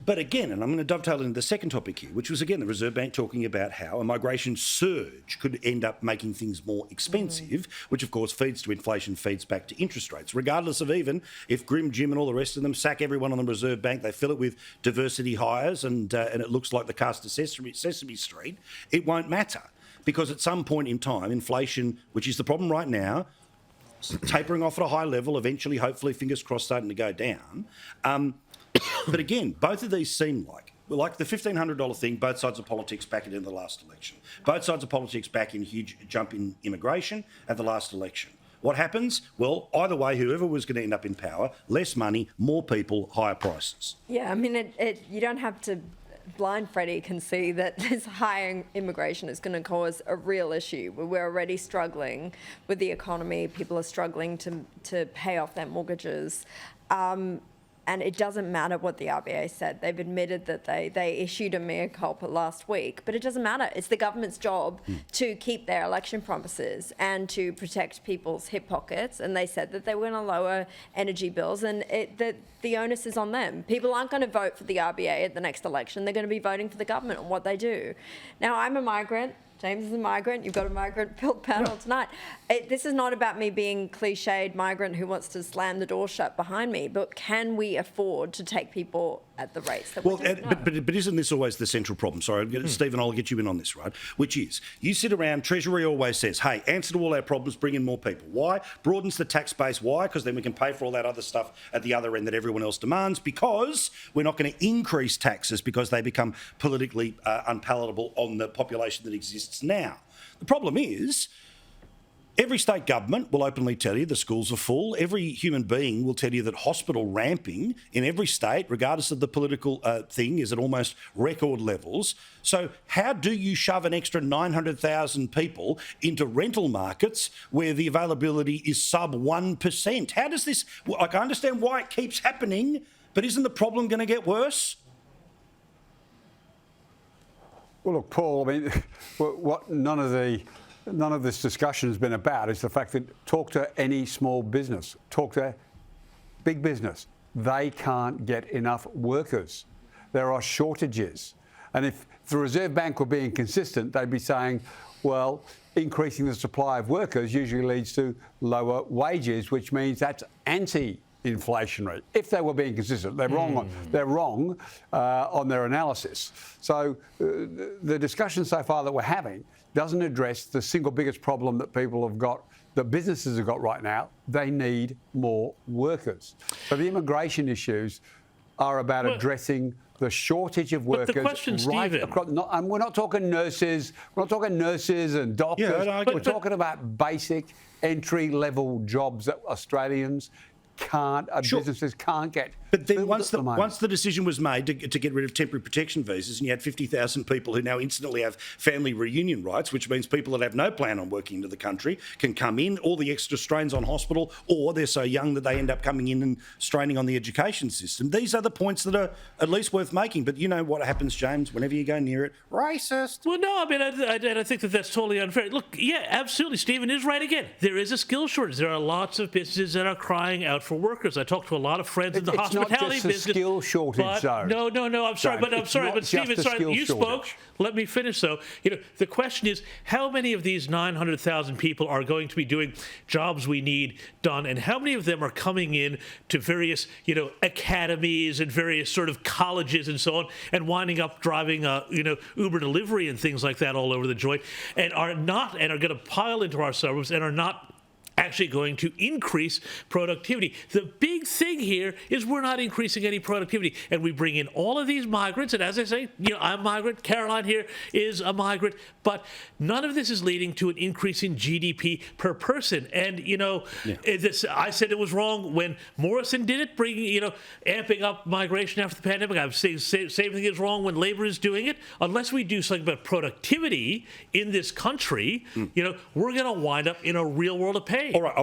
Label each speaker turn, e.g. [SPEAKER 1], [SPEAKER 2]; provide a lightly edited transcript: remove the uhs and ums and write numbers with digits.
[SPEAKER 1] But again, and I'm going to dovetail into the second topic here, which was, again, the Reserve Bank talking about how a migration surge could end up making things more expensive, which, of course, feeds to inflation, feeds back to interest rates. Regardless of even if Grim Jim and all the rest of them sack everyone on the Reserve Bank, they fill it with diversity hires and it looks like the cast of Sesame Street, it won't matter. Because at some point in time, inflation, which is the problem right now, tapering off at a high level, eventually, hopefully, fingers crossed, starting to go down. But again, both of these seem like the $1,500 thing, both sides of politics back in the last election. Both sides of politics back in a huge jump in immigration at the last election. What happens? Well, either way, whoever was going to end up in power, less money, more people, higher prices.
[SPEAKER 2] Yeah, I mean, you don't have to... Blind Freddie can see that this high immigration is going to cause a real issue. We're already struggling with the economy. People are struggling to pay off their mortgages. And it doesn't matter what the RBA said. They've admitted that they issued a mea culpa last week, but it doesn't matter. It's the government's job to keep their election promises and to protect people's hip pockets. And they said that they were going to lower energy bills, and the onus is on them. People aren't going to vote for the RBA at the next election. They're going to be voting for the government on what they do. Now, I'm a migrant. James is a migrant. You've got a migrant panel tonight. This is not about me being cliched migrant who wants to slam the door shut behind me, but can we afford to take people at the rates that we're doing?
[SPEAKER 1] But isn't this always the central problem? Sorry, Stephen, I'll get you in on this, right? Which is, you sit around, Treasury always says, hey, answer to all our problems, bring in more people. Why? Broadens the tax base. Why? Because then we can pay for all that other stuff at the other end that everyone else demands, because we're not going to increase taxes because they become politically unpalatable on the population that exists now. The problem is, every state government will openly tell you the schools are full. Every human being will tell you that hospital ramping in every state, regardless of the political thing, is at almost record levels. So how do you shove an extra 900,000 people into rental markets where the availability is sub 1%? How does this... I understand why it keeps happening, but isn't the problem going to get worse?
[SPEAKER 3] Well, look, Paul, I mean, what none of this discussion has been about is the fact that talk to any small business, talk to big business. They can't get enough workers. There are shortages. And if the Reserve Bank were being consistent, they'd be saying, well, increasing the supply of workers usually leads to lower wages, which means that's anti-inflationary. If they were being consistent, they're wrong. They're wrong on their analysis. So the discussion so far that we're having doesn't address the single biggest problem that people have got, that businesses have got right now. They need more workers. So the immigration issues are about addressing the shortage of workers.
[SPEAKER 4] But the question,
[SPEAKER 3] right
[SPEAKER 4] Stephen,
[SPEAKER 3] across, and we're not talking nurses. We're not talking nurses and doctors.
[SPEAKER 1] Yeah,
[SPEAKER 3] we're talking about basic entry-level jobs that Australians can't, businesses can't get.
[SPEAKER 1] But then once the decision was made to get rid of temporary protection visas, and you had 50,000 people who now instantly have family reunion rights, which means people that have no plan on working into the country can come in, all the extra strains on hospital, or they're so young that they end up coming in and straining on the education system. These are the points that are at least worth making. But you know what happens, James, whenever you go near it? Racist.
[SPEAKER 4] Well, no, I mean, I think that that's totally unfair. Look, yeah, absolutely, Stephen is right again. There is a skill shortage. There are lots of businesses that are crying out for workers. I talked to a lot of friends in the hospitality
[SPEAKER 3] business.
[SPEAKER 4] It's not just a skill
[SPEAKER 3] shortage, though.
[SPEAKER 4] No, I'm sorry, but Stephen, you spoke. Let me finish, though. You know, the question is, how many of these 900,000 people are going to be doing jobs we need done, and how many of them are coming in to various, academies and various sort of colleges and so on, and winding up driving, Uber delivery and things like that all over the joint, and are going to pile into our suburbs and are not actually going to increase productivity. The big thing here is we're not increasing any productivity, and we bring in all of these migrants, and as I say, I'm a migrant, Caroline here is a migrant, but none of this is leading to an increase in GDP per person. And I said it was wrong when Morrison did it, amping up migration after the pandemic. I'm saying same thing is wrong when Labor is doing it. Unless we do something about productivity in this country, we're going to wind up in a real world of pain.
[SPEAKER 1] All right.